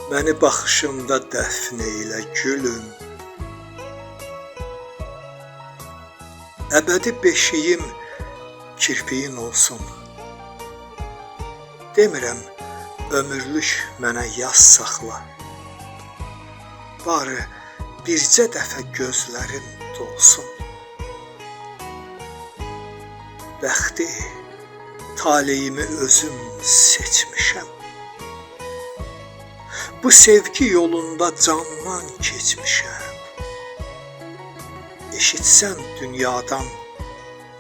Məni baxışında dəfn eylə gülüm. Əbədi beşiyim kirpiyin olsun. Demirəm ömürlük mənə yaz saxla. Barı bircə dəfə gözlərin dolsun. Bəxti, taleyimi özüm seçmişəm. Bu sevgi yolunda candan keçmişəm. Eşitsən dünyadan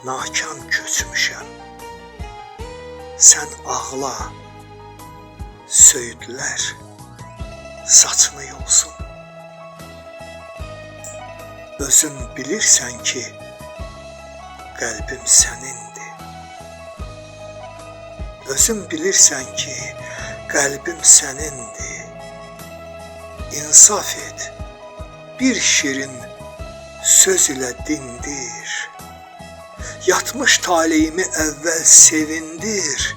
nakan köçmüşəm. Sən ağla, söydülər, saçını yolsun. Özün bilirsən ki, qəlbim sənindir. Özün bilirsən ki, qəlbim sənindir. İnsaf et, bir şirin söz ilə dindir. Yatmış taleyimi əvvəl sevindir.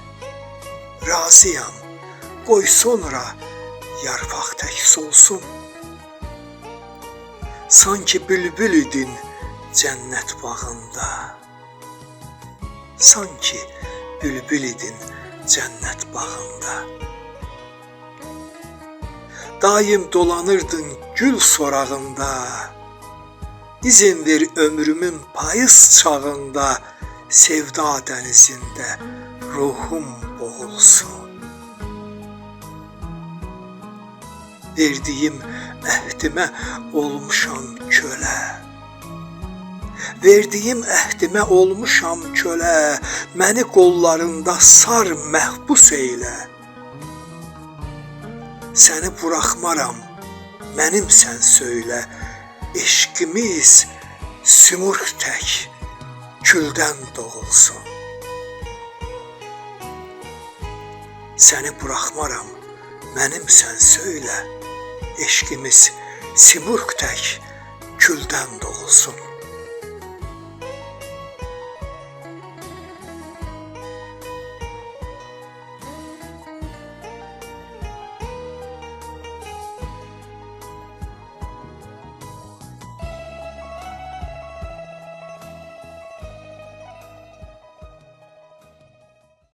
Razıyam, qoy sonra yarpaq tək solsun. Sanki bülbül idin cənnət bağında. Sanki bülbül idin cənnət bağında. Daim dolanırdın gül sorağında. İzin ver ömrümün payız çağında sevda dənizində ruhum boğulsun. Verdiyim əhdimə olmuşam kölə. Verdiyim əhdimə olmuşam kölə. Məni qollarında sar məhbus eylə. Səni buraxmaram, mənimsən söylə. Eşqimiz sümürq tək küldən doğulsun. Səni buraxmaram, mənimsən söylə. Eşqimiz sümürq tək küldən doğulsun.